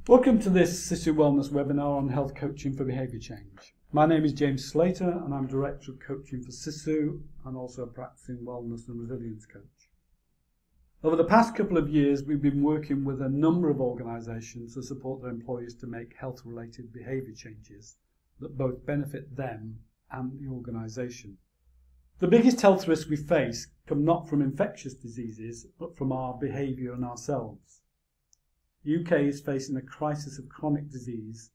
Welcome to this Sisu Wellness webinar on health coaching for behaviour change. My name is James Slater and I'm Director of Coaching for Sisu and also a practicing wellness and resilience coach. Over the past couple of years we've been working with a number of organisations to support their employees to make health-related behaviour changes that both benefit them and the organisation. The biggest health risks we face come not from infectious diseases but from our behaviour and ourselves. The UK is facing a crisis of chronic disease,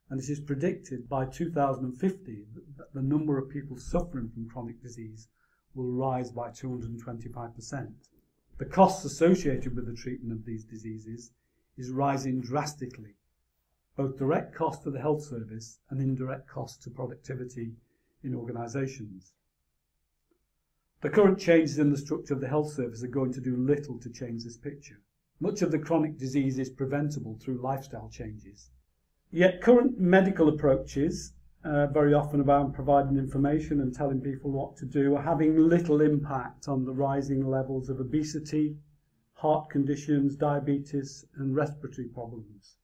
and it is predicted by 2050 that the number of people suffering from chronic disease will rise by 225%. The costs associated with the treatment of these diseases is rising drastically, both direct cost to the health service and indirect cost to productivity in organisations. The current changes in the structure of the health service are going to do little to change this picture. Much of the chronic disease is preventable through lifestyle changes. Yet current medical approaches, very often about providing information and telling people what to do, are having little impact on the rising levels of obesity, heart conditions, diabetes and respiratory problems.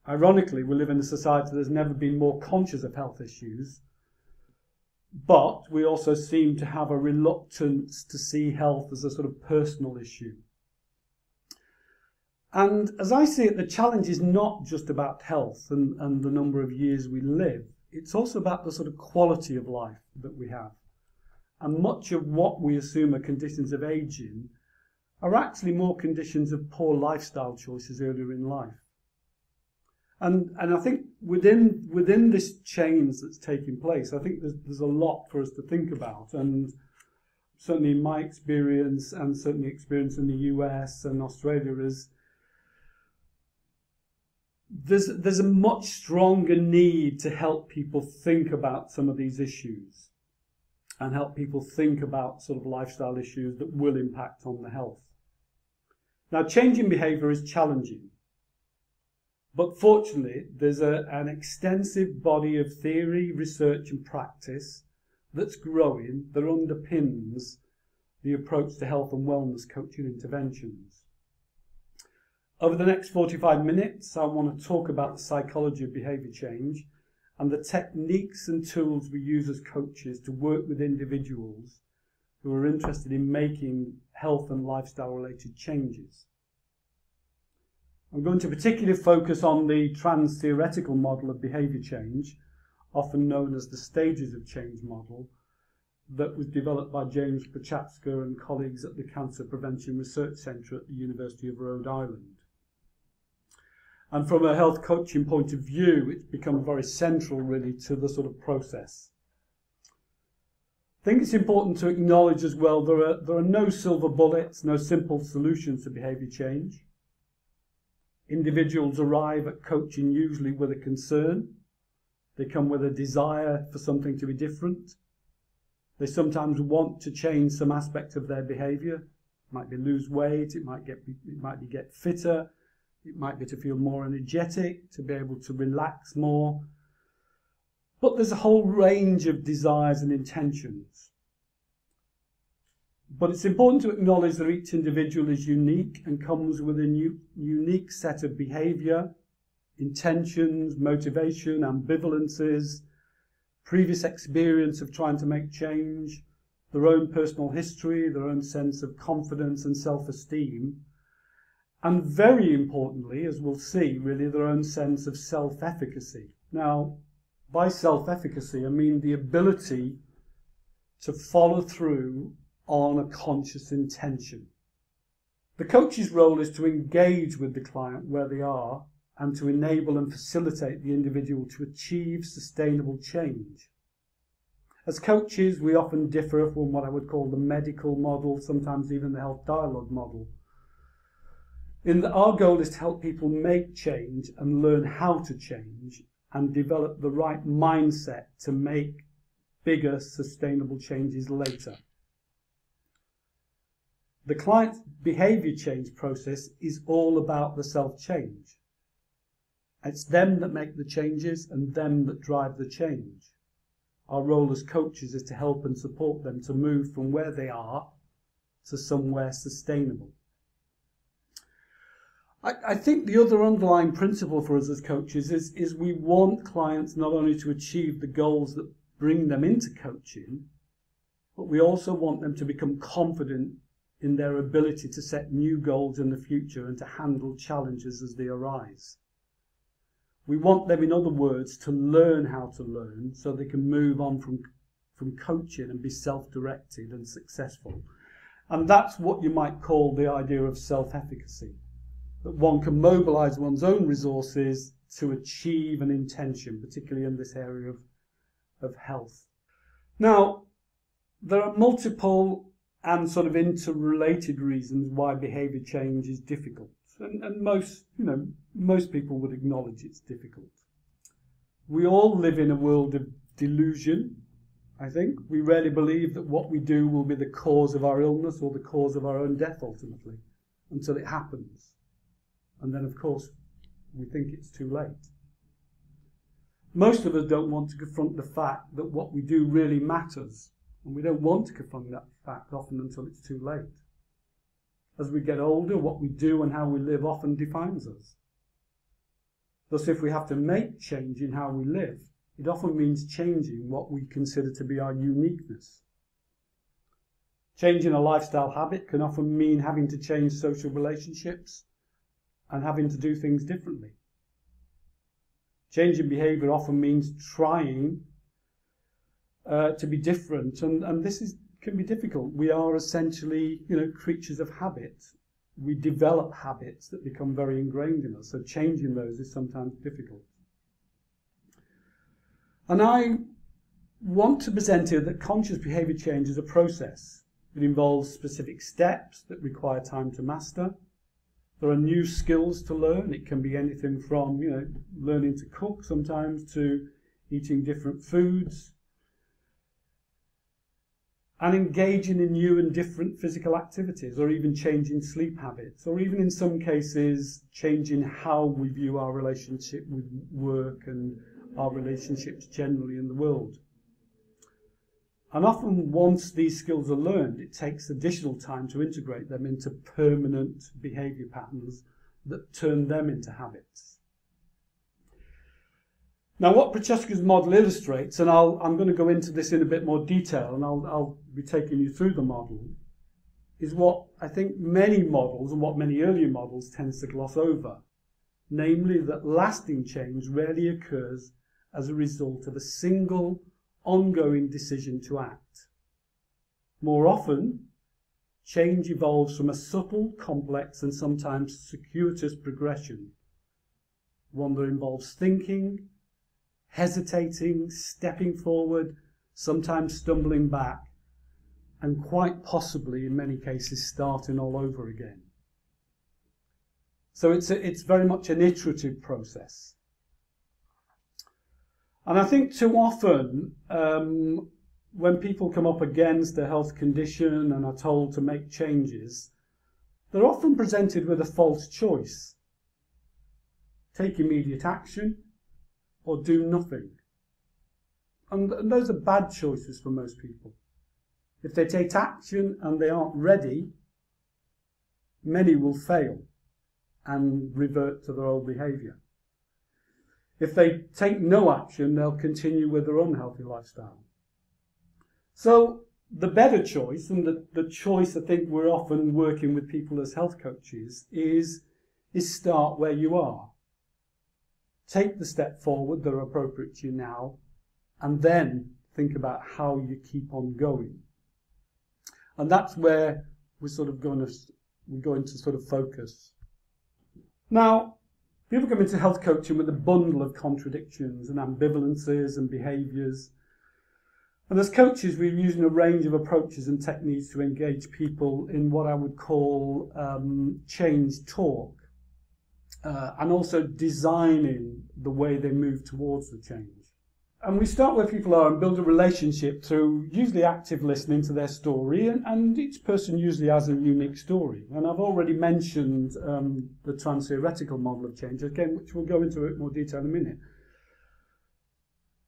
Ironically, we live in a society that has never been more conscious of health issues, but we also seem to have a reluctance to see health as a sort of personal issue. And as I see it, the challenge is not just about health and the number of years we live. It's also about the sort of quality of life that we have. And much of what we assume are conditions of ageing are actually more conditions of poor lifestyle choices earlier in life. And I think within this change that's taking place, I think there's a lot for us to think about. And certainly in my experience, and certainly experience in the US and Australia, is there's a much stronger need to help people think about some of these issues and help people think about sort of lifestyle issues that will impact on the health. Now, changing behaviour is challenging. But fortunately, there's an extensive body of theory, research and practice that's growing that underpins the approach to health and wellness coaching interventions. Over the next 45 minutes, I want to talk about the psychology of behaviour change and the techniques and tools we use as coaches to work with individuals who are interested in making health and lifestyle related changes. I'm going to particularly focus on the trans-theoretical model of behaviour change, often known as the stages of change model, that was developed by James Slater and colleagues at the Cancer Prevention Research Centre at the University of Rhode Island. And from a health coaching point of view, it's become very central really to the sort of process. I think it's important to acknowledge as well there are no silver bullets, no simple solutions to behaviour change. Individuals arrive at coaching usually with a concern. They come with a desire for something to be different. They sometimes want to change some aspect of their behaviour. It might be lose weight, it might be get fitter, it might be to feel more energetic, to be able to relax more. But there's a whole range of desires and intentions. But it's important to acknowledge that each individual is unique and comes with a unique set of behaviour, intentions, motivation, ambivalences, previous experience of trying to make change, their own personal history, their own sense of confidence and self-esteem, and very importantly, as we'll see, really their own sense of self-efficacy. Now, by self-efficacy, I mean the ability to follow through on a conscious intention. The coach's role is to engage with the client where they are and to enable and facilitate the individual to achieve sustainable change. As coaches, we often differ from what I would call the medical model, sometimes even the health dialogue model. Our goal is to help people make change and learn how to change and develop the right mindset to make bigger, sustainable changes later. The client's behaviour change process is all about the self-change. It's them that make the changes and them that drive the change. Our role as coaches is to help and support them to move from where they are to somewhere sustainable. I think the other underlying principle for us as coaches is we want clients not only to achieve the goals that bring them into coaching, but we also want them to become confident in their ability to set new goals in the future and to handle challenges as they arise. We want them, in other words, to learn how to learn so they can move on from coaching and be self-directed and successful. And that's what you might call the idea of self-efficacy, that one can mobilise one's own resources to achieve an intention, particularly in this area of health. Now, there are multiple and sort of interrelated reasons why behaviour change is difficult. And most people would acknowledge it's difficult. We all live in a world of delusion, I think. We rarely believe that what we do will be the cause of our illness or the cause of our own death ultimately, until it happens. And then, of course, we think it's too late. Most of us don't want to confront the fact that what we do really matters. And we don't want to confront that fact often until it's too late. As we get older, what we do and how we live often defines us. Thus, if we have to make change in how we live, it often means changing what we consider to be our uniqueness. Changing a lifestyle habit can often mean having to change social relationships and having to do things differently. Changing behaviour often means trying to be different, and this can be difficult. We are essentially, creatures of habit. We develop habits that become very ingrained in us, so changing those is sometimes difficult. And I want to present here that conscious behaviour change is a process. It involves specific steps that require time to master. There are new skills to learn. It can be anything from, learning to cook sometimes to eating different foods, and engaging in new and different physical activities, or even changing sleep habits, or even in some cases changing how we view our relationship with work and our relationships generally in the world. And often once these skills are learned, it takes additional time to integrate them into permanent behaviour patterns that turn them into habits. Now, what Prochaska's model illustrates, and I'm going to go into this in a bit more detail, and I'll be taking you through the model, is what I think many models and what many earlier models tends to gloss over, namely that lasting change rarely occurs as a result of a single, ongoing decision to act. More often, change evolves from a subtle, complex, and sometimes circuitous progression, one that involves thinking, hesitating, stepping forward, sometimes stumbling back, and quite possibly, in many cases, starting all over again. So it's very much an iterative process. And I think too often, when people come up against a health condition and are told to make changes, they're often presented with a false choice. Take immediate action, or do nothing. And those are bad choices for most people. If they take action and they aren't ready, many will fail and revert to their old behaviour. If they take no action, they'll continue with their unhealthy lifestyle. So the better choice, and the choice I think we're often working with people as health coaches, is start where you are. Take the step forward that are appropriate to you now, and then think about how you keep on going. And that's where we're going to sort of focus. Now, people come into health coaching with a bundle of contradictions and ambivalences and behaviours. And as coaches, we're using a range of approaches and techniques to engage people in what I would call change talk. And also designing the way they move towards the change. And we start where people are and build a relationship through usually active listening to their story, and each person usually has a unique story. And I've already mentioned the trans-theoretical model of change, again, which we'll go into a bit more detail in a minute.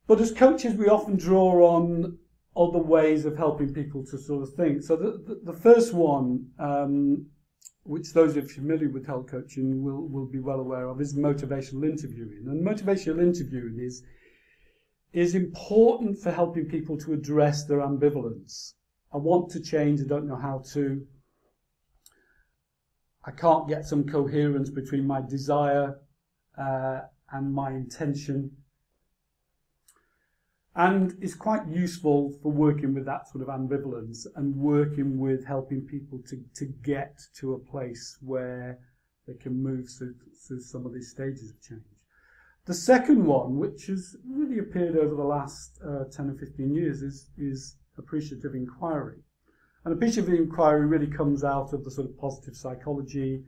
But as coaches, we often draw on other ways of helping people to sort of think. So the first one which those who are familiar with health coaching will be well aware of, is motivational interviewing. And motivational interviewing is important for helping people to address their ambivalence. I want to change, I don't know how to. I can't get some coherence between my desire and my intention. And it's quite useful for working with that sort of ambivalence and working with helping people to get to a place where they can move through some of these stages of change. The second one, which has really appeared over the last 10 or 15 years, is appreciative inquiry. And appreciative inquiry really comes out of the sort of positive psychology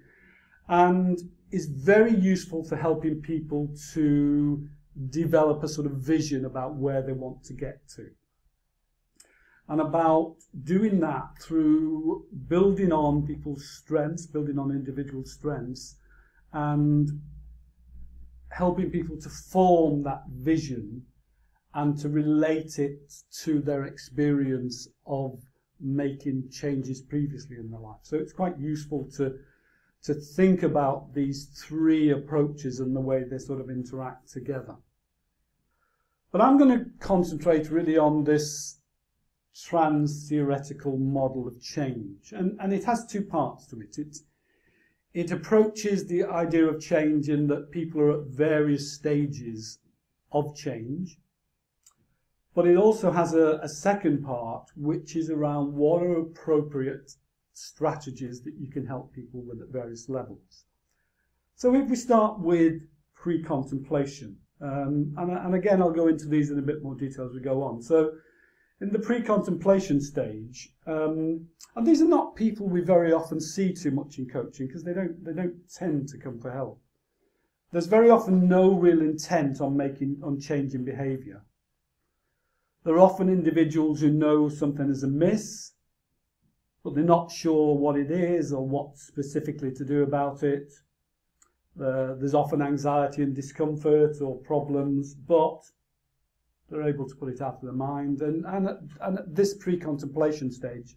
and is very useful for helping people to develop a sort of vision about where they want to get to. And about doing that through building on people's strengths, building on individual strengths, and helping people to form that vision and to relate it to their experience of making changes previously in their life. So it's quite useful to think about these three approaches and the way they sort of interact together. But I'm going to concentrate really on this trans-theoretical model of change. And it has two parts to it. It approaches the idea of change in that people are at various stages of change. But it also has a second part, which is around what are appropriate strategies that you can help people with at various levels. So if we start with pre-contemplation, and again I'll go into these in a bit more detail as we go on. So in the pre-contemplation stage, and these are not people we very often see too much in coaching because they don't tend to come for help. There's very often no real intent on changing behaviour. There are often individuals who know something is amiss, but they're not sure what it is or what specifically to do about it. There's often anxiety and discomfort or problems, but they're able to put it out of their mind. And at this pre-contemplation stage,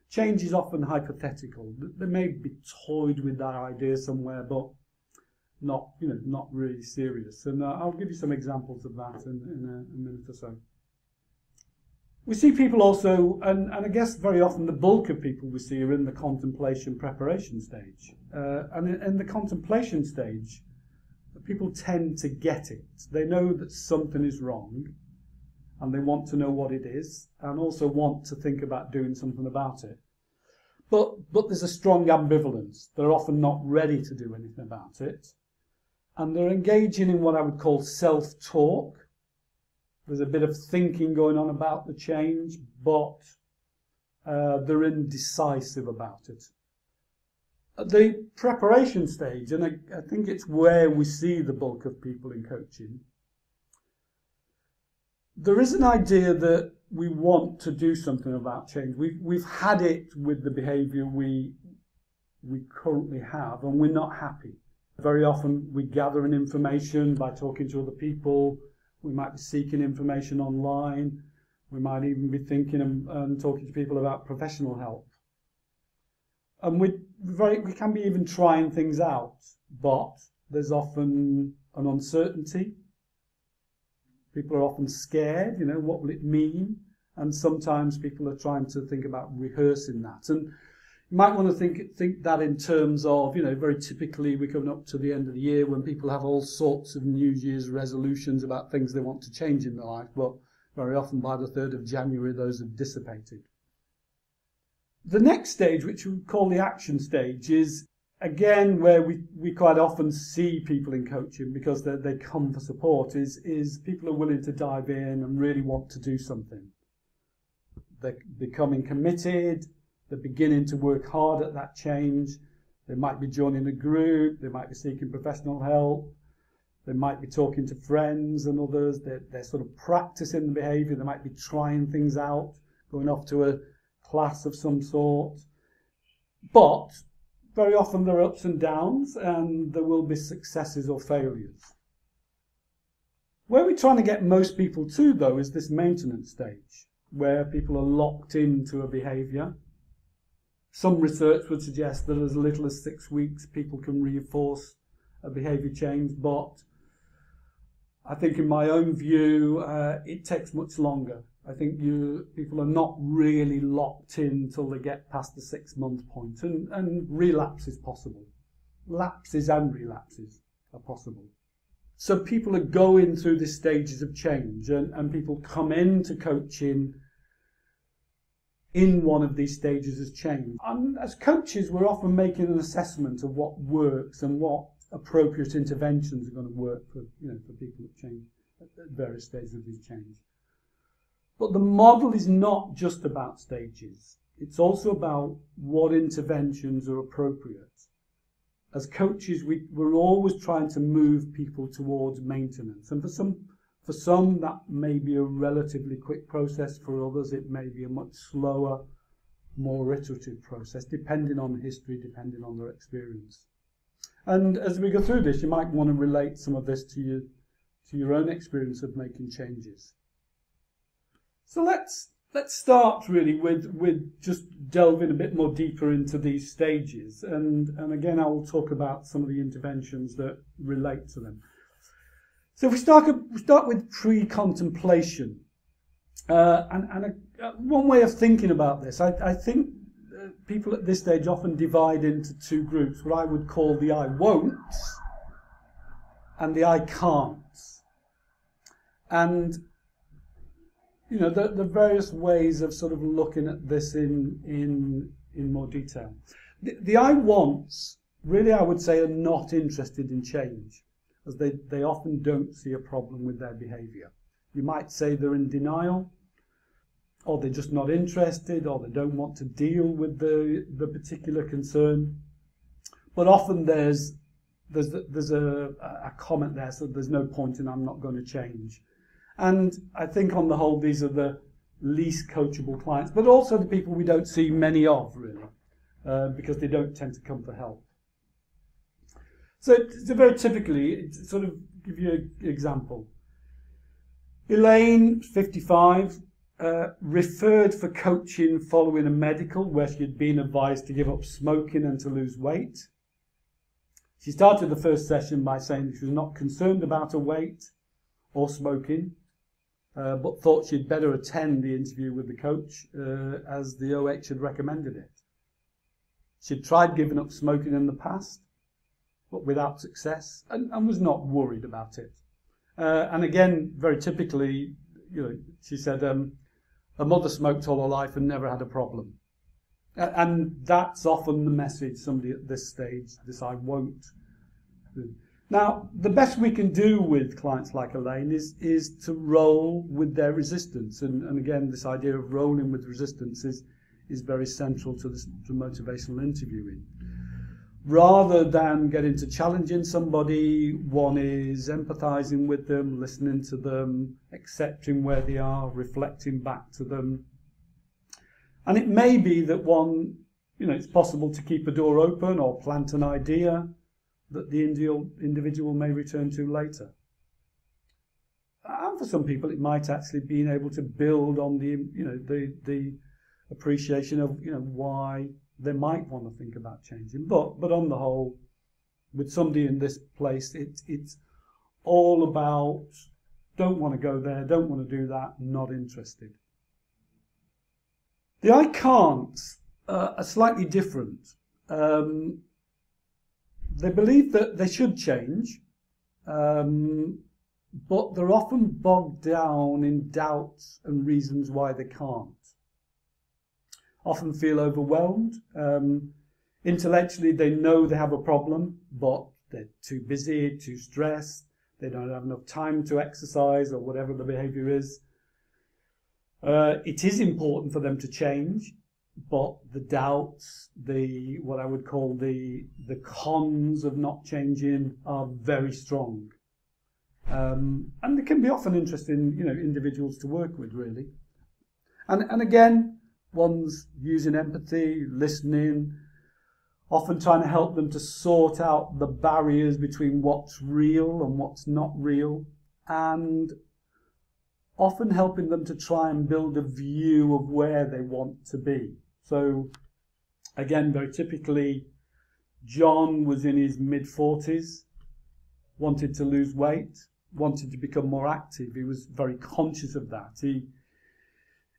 change is often hypothetical. They may be toyed with that idea somewhere, but not really serious. And I'll give you some examples of that in a minute or so. We see people also, and I guess very often the bulk of people we see are in the contemplation preparation stage. And in the contemplation stage, people tend to get it. They know that something is wrong, and they want to know what it is, and also want to think about doing something about it. But there's a strong ambivalence. They're often not ready to do anything about it. And they're engaging in what I would call self-talk. There's a bit of thinking going on about the change, but they're indecisive about it. At the preparation stage, and I think it's where we see the bulk of people in coaching, there is an idea that we want to do something about change. We've had it with the behaviour we currently have, and we're not happy. Very often we gather in information by talking to other people. We might be seeking information online. We might even be thinking and talking to people about professional help. And we can be even trying things out, but there's often an uncertainty. People are often scared, what will it mean? And sometimes people are trying to think about rehearsing that. And you might want to think that in terms of, very typically we're coming up to the end of the year when people have all sorts of New Year's resolutions about things they want to change in their life, but very often by the 3rd of January those have dissipated. The next stage, which we call the action stage, is again where we quite often see people in coaching because they come for support, is people are willing to dive in and really want to do something. They're becoming committed. They're beginning to work hard at that change. They might be joining a group. They might be seeking professional help. They might be talking to friends and others. They're sort of practicing the behaviour. They might be trying things out, going off to a class of some sort. But very often there are ups and downs, and there will be successes or failures. Where we're trying to get most people to, though, is this maintenance stage, where people are locked into a behaviour. Some research would suggest that as little as 6 weeks people can reinforce a behaviour change, but I think in my own view it takes much longer. I think people are not really locked in till they get past the 6-month point, and relapse is possible. Lapses and relapses are possible. So people are going through the stages of change, and people come into coaching in one of these stages of change. And as coaches, we're often making an assessment of what works and what appropriate interventions are going to work for people that change at various stages of this change. But the model is not just about stages. It's also about what interventions are appropriate. As coaches, we're always trying to move people towards maintenance. And for some, that may be a relatively quick process. For others, it may be a much slower, more iterative process, depending on history, depending on their experience. And as we go through this, you might want to relate some of this to your own experience of making changes. So let's start really with just delving a bit more deeper into these stages, and again I will talk about some of the interventions that relate to them. So if we start with pre-contemplation, one way of thinking about this, I think people at this stage often divide into two groups, what I would call the I won'ts and the I can'ts. And the various ways of sort of looking at this in more detail. The I wants, really I would say, are not interested in change, as they often don't see a problem with their behaviour. You might say they're in denial, or they're just not interested, or they don't want to deal with the particular concern. But often there's a comment there, so there's no point in I'm not going to change. And I think on the whole, these are the least coachable clients, but also the people we don't see many of, really, because they don't tend to come for help. So very typically, sort of give you an example. Elaine, 55, referred for coaching following a medical where she had been advised to give up smoking and to lose weight. She started the first session by saying she was not concerned about her weight or smoking, but thought she'd better attend the interview with the coach as the OH had recommended it. She'd tried giving up smoking in the past, but without success, and was not worried about it. And again, very typically, she said her mother smoked all her life and never had a problem. And that's often the message somebody at this stage, this I won't. Now, the best we can do with clients like Elaine is to roll with their resistance. And again, this idea of rolling with resistance is very central to motivational interviewing. Rather than get into challenging somebody, one is empathizing with them, listening to them, accepting where they are, reflecting back to them. And it may be that it's possible to keep a door open or plant an idea that the individual may return to later. And for some people, it might actually be able to build on the appreciation of why they might want to think about changing. But on the whole, with somebody in this place, it's all about don't want to go there, don't want to do that, not interested. The I can'ts are slightly different. They believe that they should change, but they're often bogged down in doubts and reasons why they can't. Often feel overwhelmed. Intellectually, they know they have a problem, but they're too busy, too stressed. They don't have enough time to exercise or whatever the behaviour is. It is important for them to change, but the doubts, what I would call the cons of not changing are very strong. And they can be often interesting, individuals to work with, really. And again, one's using empathy, listening, often trying to help them to sort out the barriers between what's real and what's not real, and often helping them to try and build a view of where they want to be. So Again, very typically, John was in his mid-40s, wanted to lose weight, wanted to become more active. He was very conscious of that.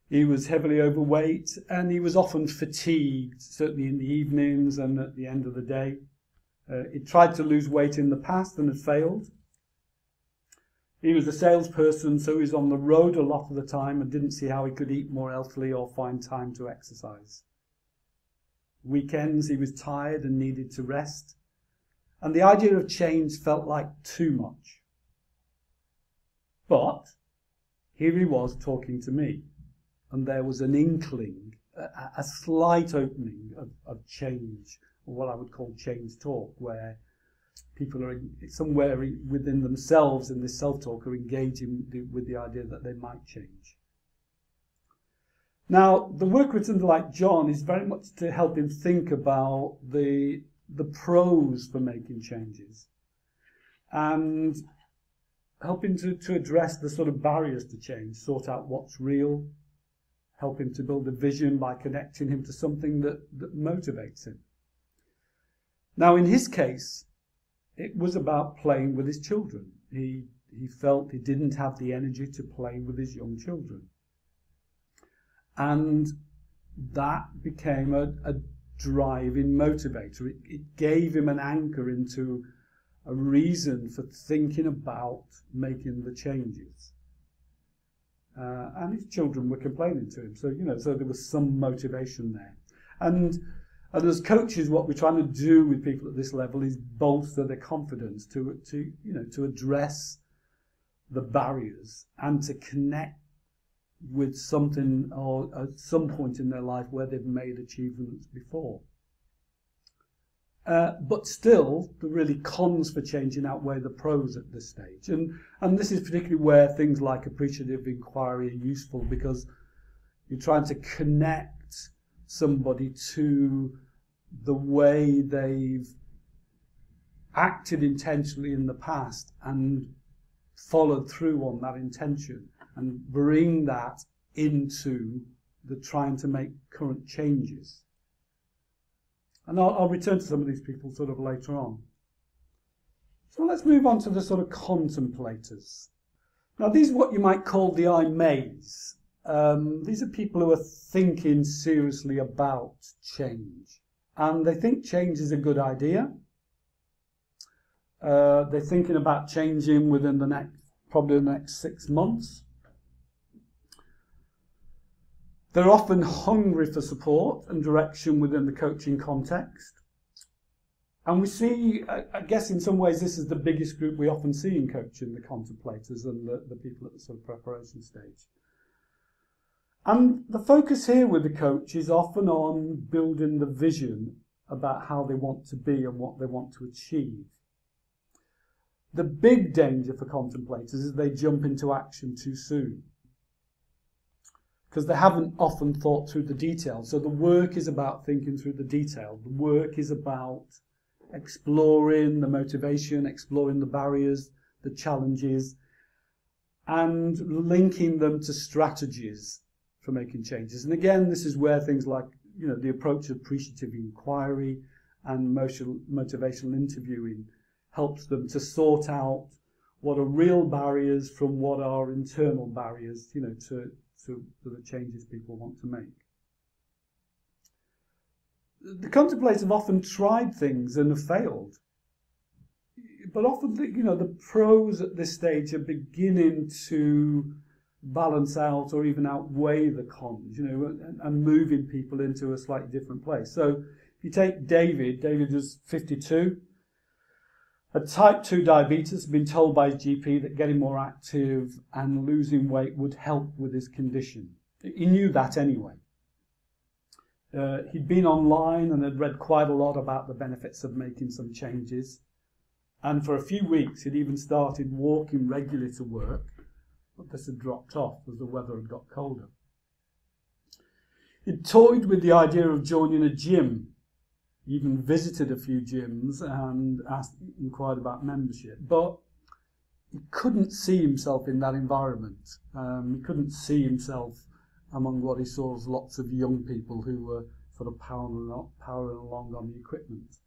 He was heavily overweight, and he was often fatigued, certainly in the evenings and at the end of the day. He tried to lose weight in the past and had failed. He was a salesperson, so he was on the road a lot of the time and didn't see how he could eat more healthily or find time to exercise. Weekends, he was tired and needed to rest. And the idea of change felt like too much. But here he was talking to me. And there was an inkling, a slight opening of change, or what I would call change talk, where people are somewhere within themselves in this self-talk are engaging with the idea that they might change. Now, the work with somebody like John is very much to help him think about the pros for making changes and help him to address the sort of barriers to change, sort out what's real, help him to build a vision by connecting him to something that motivates him. Now, in his case, it was about playing with his children. He felt he didn't have the energy to play with his young children. And that became a driving motivator. It gave him an anchor into a reason for thinking about making the changes. And his children were complaining to him. So there was some motivation there. And as coaches, what we're trying to do with people at this level is bolster their confidence to address the barriers and to connect with something or at some point in their life where they've made achievements before. But still, the really cons for changing outweigh the pros at this stage. And this is particularly where things like appreciative inquiry are useful, because you're trying to connect somebody to the way they've acted intentionally in the past and followed through on that intention and bring that into the trying to make current changes. And I'll return to some of these people sort of later on. So let's move on to the sort of contemplators. Now, these are what you might call the I mays. These are people who are thinking seriously about change. And they think change is a good idea. They're thinking about changing within probably the next 6 months. They're often hungry for support and direction within the coaching context. And we see, I guess in some ways, this is the biggest group we often see in coaching, the contemplators and the people at the sort of preparation stage. And the focus here with the coach is often on building the vision about how they want to be and what they want to achieve. The big danger for contemplators is they jump into action too soon, because they haven't often thought through the details. So the work is about thinking through the detail. The work is about exploring the motivation, exploring the barriers, the challenges, and linking them to strategies for making changes. And again, this is where things like the approach of appreciative inquiry and motivational interviewing helps them to sort out what are real barriers from what are internal barriers, to the changes people want to make. The contemplators have often tried things and have failed. But often, the pros at this stage are beginning to balance out or even outweigh the cons, and moving people into a slightly different place. So if you take David is 52, had type 2 diabetes, been told by his GP that getting more active and losing weight would help with his condition. He knew that anyway. He'd been online and had read quite a lot about the benefits of making some changes. And for a few weeks, he'd even started walking regularly to work, but this had dropped off as the weather had got colder. He'd toyed with the idea of joining a gym, even visited a few gyms and inquired about membership, but he couldn't see himself in that environment. He couldn't see himself among what he saw as lots of young people who were sort of powering along on the equipment.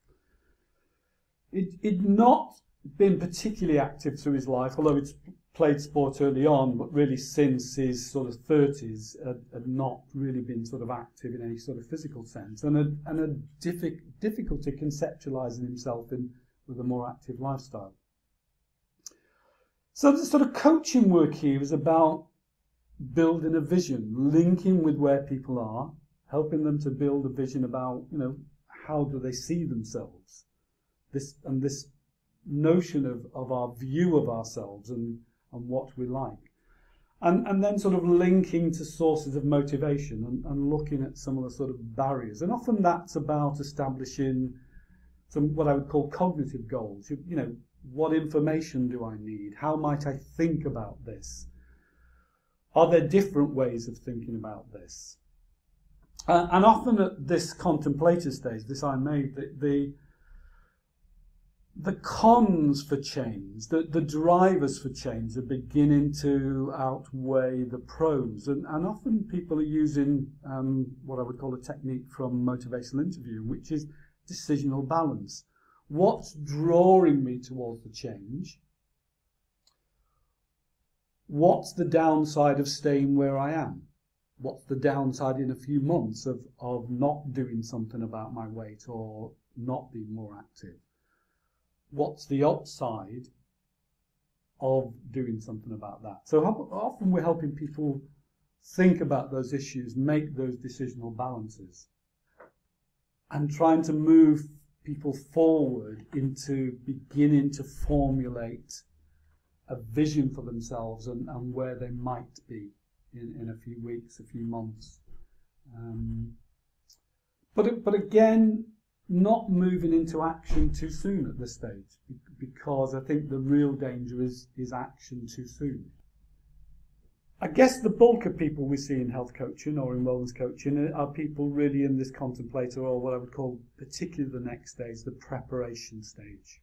He'd not been particularly active through his life, although he'd played sport early on, but really since his sort of 30s had not really been sort of active in any sort of physical sense, and a difficulty conceptualising himself with a more active lifestyle. So the sort of coaching work here is about building a vision, linking with where people are, helping them to build a vision about, how do they see themselves, this notion of our view of ourselves and what we like, and then sort of linking to sources of motivation and looking at some of the sort of barriers. And often that's about establishing some what I would call cognitive goals. What information do I need? How might I think about this? Are there different ways of thinking about this? And often at this contemplative stage, this I made, the cons for change, the drivers for change are beginning to outweigh the pros. And often people are using what I would call a technique from motivational interviewing, which is decisional balance. What's drawing me towards the change? What's the downside of staying where I am? What's the downside in a few months of not doing something about my weight or not being more active? What's the upside of doing something about that? So often we're helping people think about those issues, make those decisional balances, and trying to move people forward into beginning to formulate a vision for themselves and where they might be in a few weeks, a few months. But again, not moving into action too soon at this stage, because I think the real danger is action too soon. I guess the bulk of people we see in health coaching or in wellness coaching are people really in this contemplator, or what I would call particularly the next stage, the preparation stage.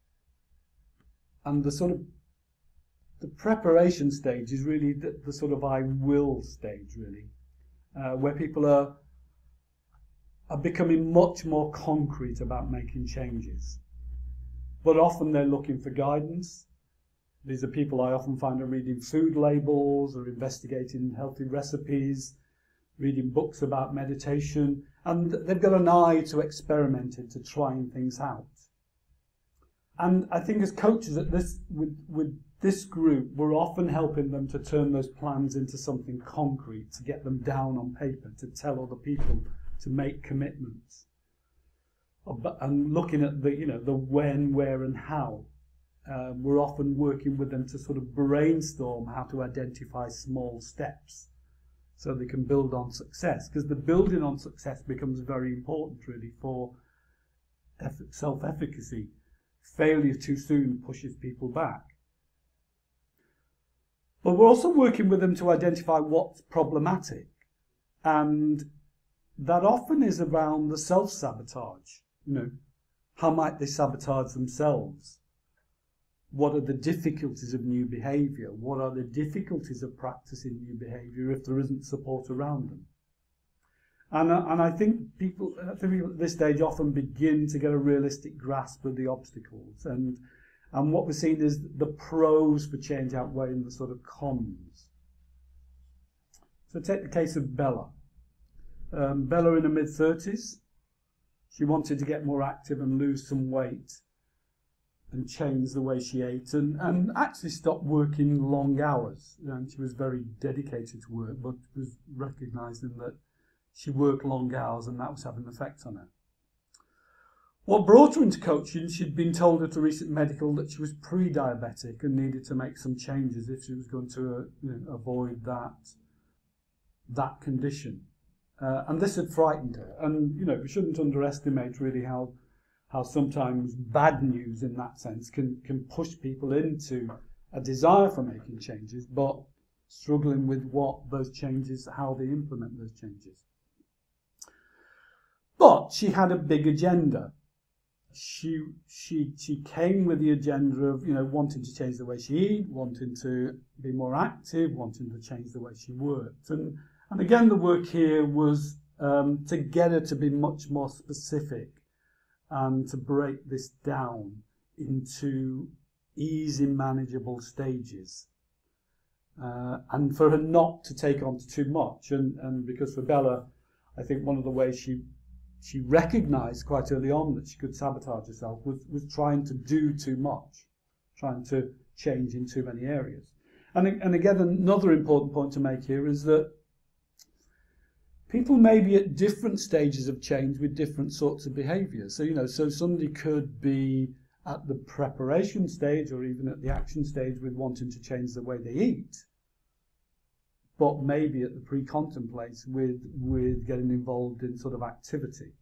And the preparation stage is really the sort of I will stage, really, where people are becoming much more concrete about making changes. But often they're looking for guidance. These are people I often find are reading food labels or investigating healthy recipes, reading books about meditation, and they've got an eye to experimenting, to trying things out. And I think as coaches at this, with this group, we're often helping them to turn those plans into something concrete, to get them down on paper, to tell other people, to make commitments. And looking at the when, where and how. We're often working with them to sort of brainstorm how to identify small steps so they can build on success, because the building on success becomes very important really for self-efficacy. Failure too soon pushes people back. But we're also working with them to identify what's problematic, and that often is around the self-sabotage. How might they sabotage themselves? What are the difficulties of new behaviour? What are the difficulties of practicing new behaviour if there isn't support around them? And I think people at this stage often begin to get a realistic grasp of the obstacles. And what we're seeing is the pros for change outweighing the sort of cons. So take the case of Bella. Bella in her mid-30s. She wanted to get more active and lose some weight and change the way she ate and actually stop working long hours. And she was very dedicated to work, but was recognising that she worked long hours and that was having an effect on her. What brought her into coaching, she'd been told at a recent medical that she was pre-diabetic and needed to make some changes if she was going to avoid that condition. And this had frightened her. And, we shouldn't underestimate really how sometimes bad news in that sense can push people into a desire for making changes, but struggling with what those changes, how they implement those changes. But she had a big agenda. She came with the agenda of wanting to change the way she eat, wanting to be more active, wanting to change the way she worked. And again, the work here was to get her to be much more specific and to break this down into easy, manageable stages. And for her not to take on too much. And because for Bella, I think one of the ways she recognised quite early on that she could sabotage herself was trying to do too much, trying to change in too many areas. And again, another important point to make here is that people may be at different stages of change with different sorts of behaviours. So somebody could be at the preparation stage or even at the action stage with wanting to change the way they eat, but maybe at the pre-contemplate with getting involved in sort of activity.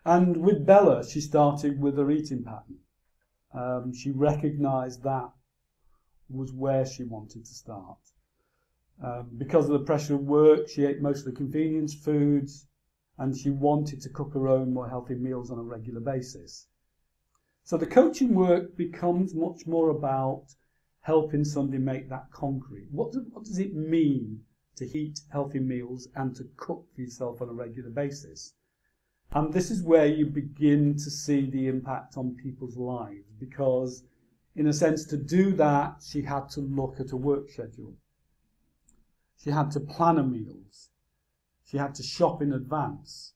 And with Bella, she started with her eating pattern. She recognised that was where she wanted to start. Because of the pressure of work, she ate mostly convenience foods, and she wanted to cook her own more healthy meals on a regular basis. So the coaching work becomes much more about helping somebody make that concrete. What does it mean to eat healthy meals and to cook for yourself on a regular basis? And this is where you begin to see the impact on people's lives, because in a sense, to do that, she had to look at a work schedule. She had to plan her meals. She had to shop in advance.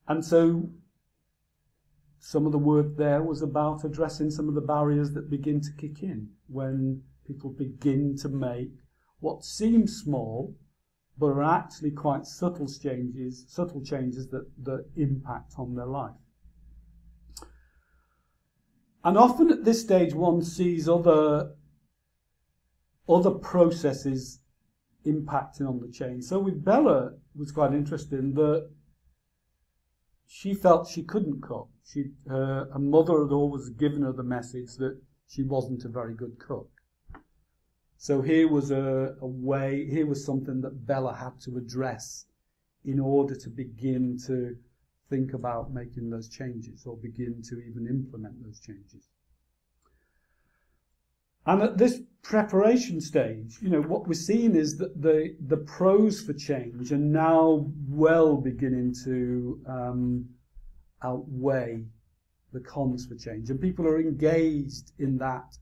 And so some of the work there was about addressing some of the barriers that begin to kick in when people begin to make what seem small, but are actually quite subtle changes that impact on their life. And often at this stage one sees other processes impacting on the change. So with Bella, it was quite interesting that she felt she couldn't cook. Her mother had always given her the message that she wasn't a very good cook. So here was here was something that Bella had to address in order to begin to think about making those changes or begin to even implement those changes. And at this preparation stage, what we're seeing is that the pros for change are now well beginning to outweigh the cons for change. And people are engaged in that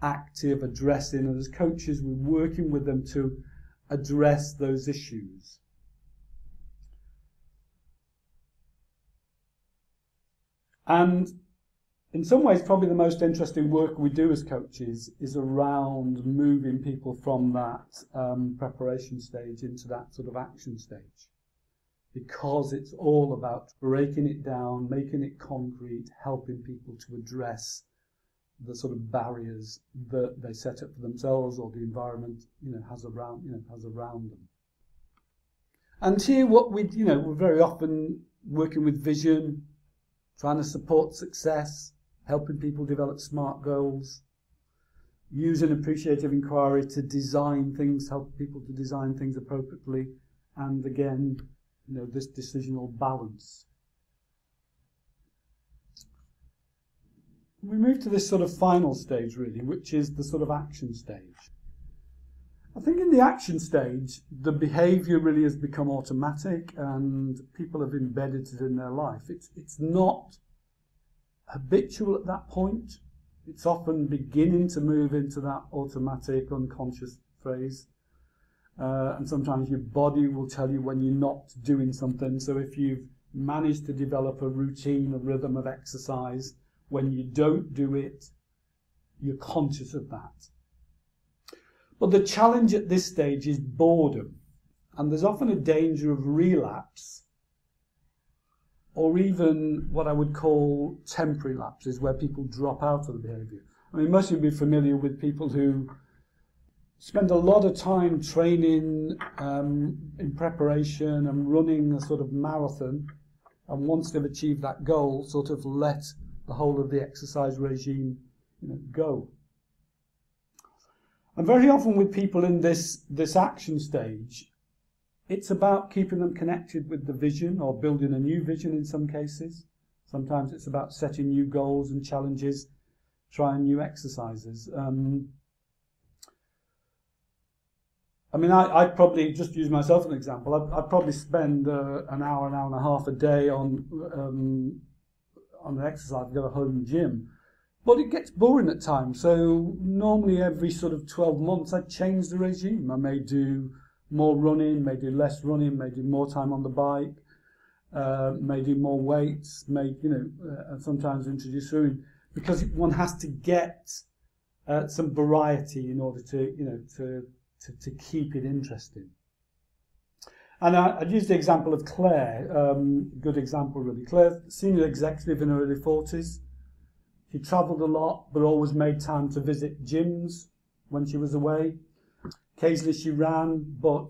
active addressing, and as coaches we're working with them to address those issues. And in some ways, probably the most interesting work we do as coaches is around moving people from that preparation stage into that sort of action stage. Because it's all about breaking it down, making it concrete, helping people to address the sort of barriers that they set up for themselves or the environment has around them. And here we're very often working with vision, trying to support success, helping people develop smart goals, using appreciative inquiry to design things, help people to design things appropriately, and again, this decisional balance. We move to this sort of final stage, really, which is the sort of action stage. I think in the action stage, the behaviour really has become automatic and people have embedded it in their life. It's not habitual at that point. It's often beginning to move into that automatic, unconscious phase. And sometimes your body will tell you when you're not doing something. So if you've managed to develop a routine, a rhythm of exercise, when you don't do it, you're conscious of that. But the challenge at this stage is boredom. And there's often a danger of relapse, or even what I would call temporary lapses, where people drop out of the behaviour. I mean, most of you will be familiar with people who spend a lot of time training in preparation and running a sort of marathon, and once they've achieved that goal, sort of let the whole of the exercise regime go. And very often with people in this action stage, it's about keeping them connected with the vision or building a new vision in some cases. Sometimes it's about setting new goals and challenges, trying new exercises. I mean, I'd probably, just use myself as an example, I'd probably spend an hour and a half a day on the exercise, go to home gym. But it gets boring at times. So normally every sort of 12 months, I change the regime. I may do more running, may do less running, may do more time on the bike, may do more weights, may, sometimes introduce swimming, because one has to get some variety in order to keep it interesting. And I'd use the example of Claire, good example really. Claire, senior executive in her early 40s. She travelled a lot, but always made time to visit gyms when she was away. Occasionally she ran, but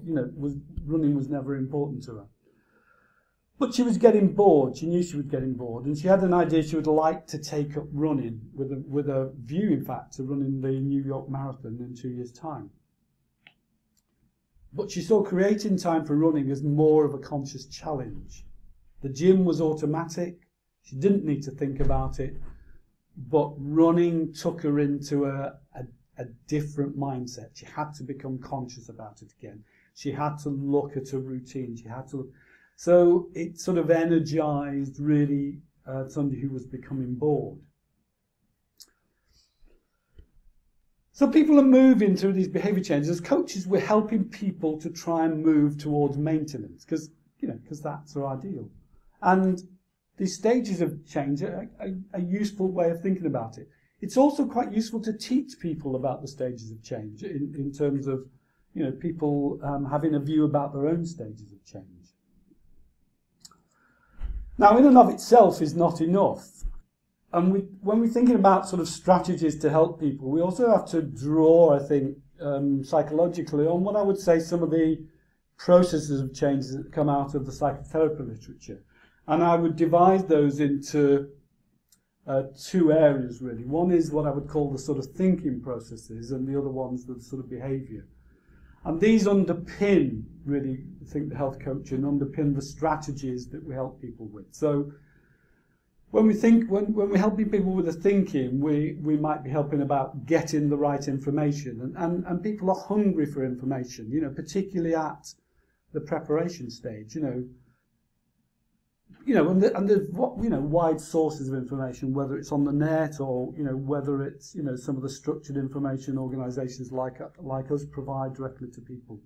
running was never important to her. But she was getting bored. She knew she was getting bored, and she had an idea she would like to take up running with a view, in fact, to running the New York Marathon in 2 years' time. But she saw creating time for running as more of a conscious challenge. The gym was automatic. She didn't need to think about it. But running took her into a different mindset. She had to become conscious about it again. She had to look at her routine. So it sort of energized really somebody who was becoming bored. So people are moving through these behaviour changes. As coaches, we're helping people to try and move towards maintenance because that's our ideal. And these stages of change are a useful way of thinking about it. It's also quite useful to teach people about the stages of change in terms of people having a view about their own stages of change. Now, in and of itself is not enough. And when we're thinking about sort of strategies to help people, we also have to draw, I think, psychologically on what I would say some of the processes of change that come out of the psychotherapy literature. And I would divide those into two areas, really. One is what I would call the sort of thinking processes, and the other one's the sort of behaviour. And these underpin, really, I think, the health coaching, underpin the strategies that we help people with. So when we're helping people with the thinking, we might be helping about getting the right information. And people are hungry for information, particularly at the preparation stage, and there's wide sources of information, whether it's on the net or whether it's some of the structured information organisations like us provide directly to people.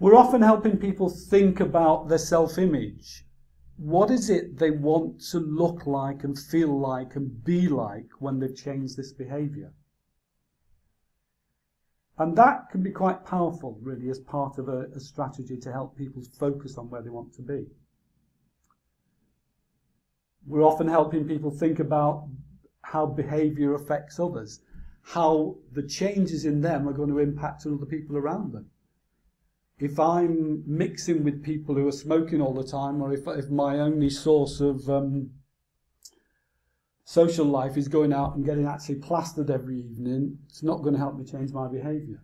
We're often helping people think about their self-image. What is it they want to look like and feel like and be like when they've changed this behaviour? And that can be quite powerful, really, as part of a strategy to help people focus on where they want to be. We're often helping people think about how behaviour affects others, how the changes in them are going to impact other people around them. If I'm mixing with people who are smoking all the time, or if my only source of social life is going out and getting actually plastered every evening, it's not going to help me change my behaviour.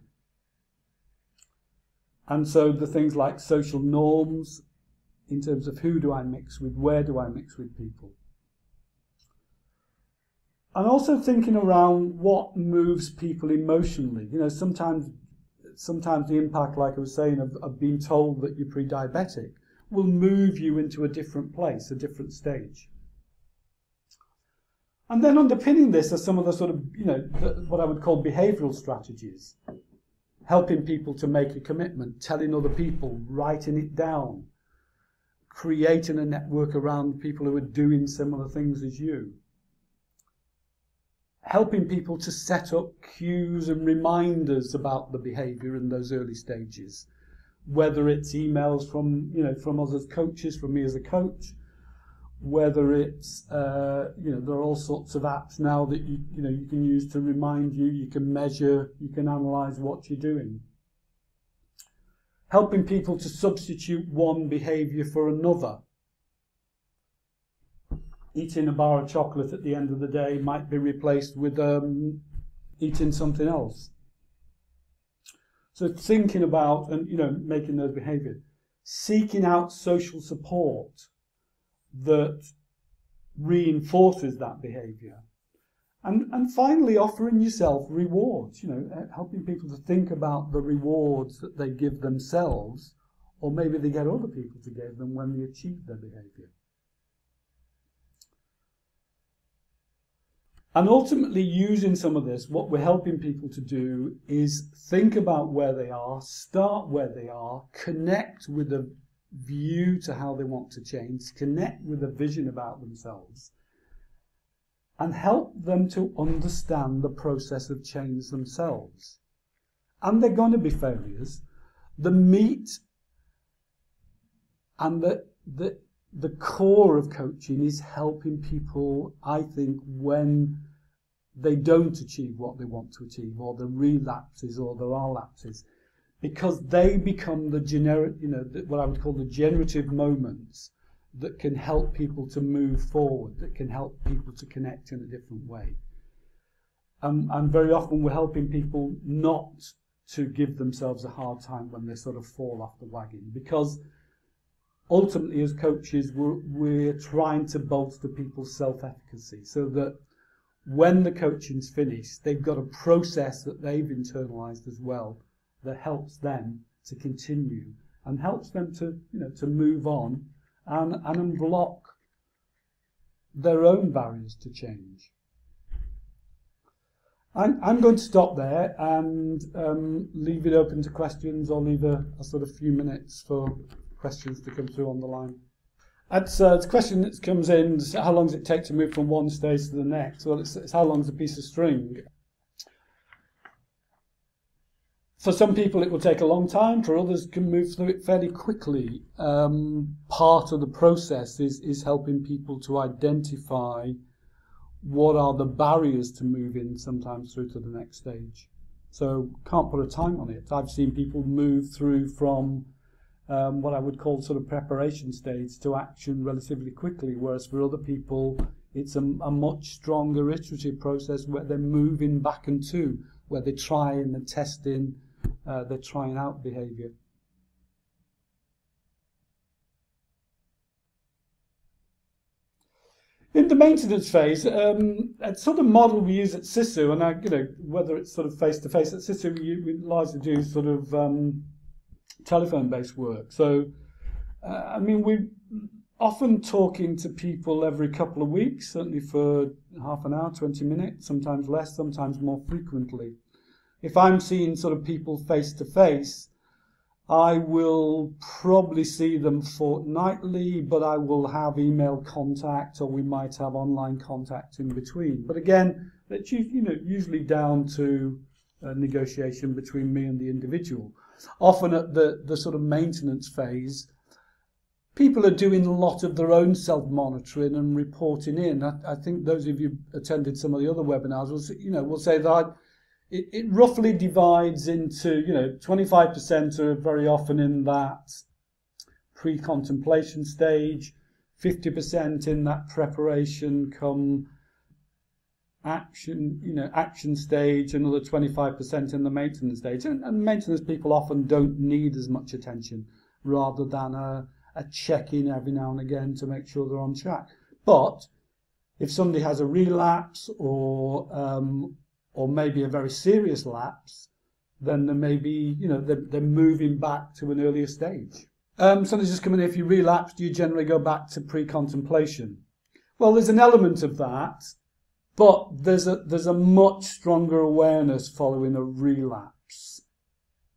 And so the things like social norms, in terms of who do I mix with, where do I mix with people. And also thinking around what moves people emotionally. Sometimes the impact, like I was saying, of being told that you're pre-diabetic will move you into a different place, a different stage. And then underpinning this are some of the sort of, what I would call behavioural strategies. Helping people to make a commitment, telling other people, writing it down, creating a network around people who are doing similar things as you. Helping people to set up cues and reminders about the behaviour in those early stages. Whether it's emails from us as coaches, from me as a coach, whether it's, there are all sorts of apps now that you can use to remind you, you can measure, you can analyse what you're doing. Helping people to substitute one behaviour for another. Eating a bar of chocolate at the end of the day might be replaced with eating something else. So thinking about and making those behaviours. Seeking out social support that reinforces that behaviour, And finally, offering yourself rewards, helping people to think about the rewards that they give themselves, or maybe they get other people to give them when they achieve their behaviour. And ultimately, using some of this, what we're helping people to do is think about where they are, start where they are, connect with a view to how they want to change, connect with a vision about themselves, and help them to understand the process of change themselves. And they're going to be failures. The meat and the core of coaching is helping people, I think, when they don't achieve what they want to achieve, or the relapses, or there are lapses, because they become the generic, what I would call the generative moments that can help people to move forward, that can help people to connect in a different way. And very often we're helping people not to give themselves a hard time when they sort of fall off the wagon, because ultimately as coaches we're trying to bolster people's self-efficacy so that when the coaching's finished, they've got a process that they've internalized as well that helps them to continue and helps them to move on and unblock their own barriers to change. I'm going to stop there and leave it open to questions, or leave a sort of few minutes for questions to come through on the line. It's a question that comes in: how long does it take to move from one stage to the next? Well, it's how long is a piece of string. For some people it will take a long time, for others can move through it fairly quickly. Part of the process is helping people to identify what are the barriers to moving sometimes through to the next stage. So can't put a time on it. I've seen people move through from what I would call sort of preparation stage to action relatively quickly, whereas for other people it's a much stronger iterative process where they're moving back and to, where they're trying and testing, they're trying out behaviour. In the maintenance phase, a sort of model we use at Sisu, and whether it's sort of face-to-face at Sisu, we largely do sort of telephone-based work. So, we're often talking to people every couple of weeks, certainly for half an hour, 20 minutes, sometimes less, sometimes more frequently. If I'm seeing sort of people face-to-face, I will probably see them fortnightly, but I will have email contact, or we might have online contact in between. But again, it's usually down to a negotiation between me and the individual. Often at the sort of maintenance phase, people are doing a lot of their own self-monitoring and reporting in. I think those of you attended some of the other webinars will say that it roughly divides into 25% are very often in that pre-contemplation stage, 50% in that preparation come action stage, another 25% in the maintenance stage. And maintenance people often don't need as much attention, rather than a check-in every now and again to make sure they're on track. But if somebody has a relapse or maybe a very serious lapse, then there may be, they're moving back to an earlier stage. Somebody's just coming in: if you relapse, do you generally go back to pre-contemplation? Well, there's an element of that, but there's a much stronger awareness following a relapse.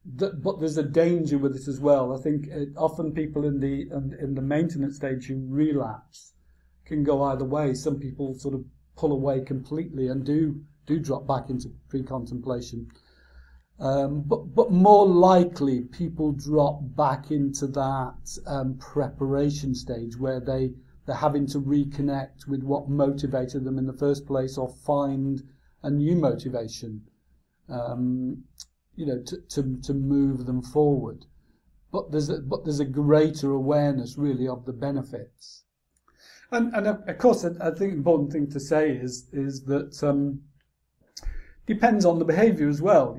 But there's a danger with it as well. I think often people in the maintenance stage who relapse can go either way. Some people sort of pull away completely and do drop back into pre-contemplation. But more likely people drop back into that preparation stage where they're having to reconnect with what motivated them in the first place, or find a new motivation, to move them forward. But there's a greater awareness really of the benefits. And of course, I think the important thing to say is that depends on the behaviour as well.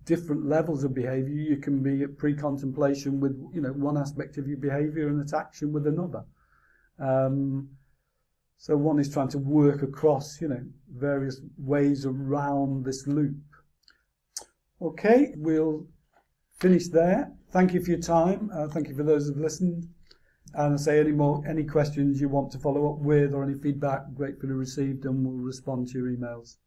Different levels of behaviour. You can be at pre-contemplation with one aspect of your behaviour and at action with another. So one is trying to work across, various ways around this loop. Okay, we'll finish there. Thank you for your time. Thank you for those who've listened. And I say any questions you want to follow up with or any feedback, gratefully received, and we'll respond to your emails.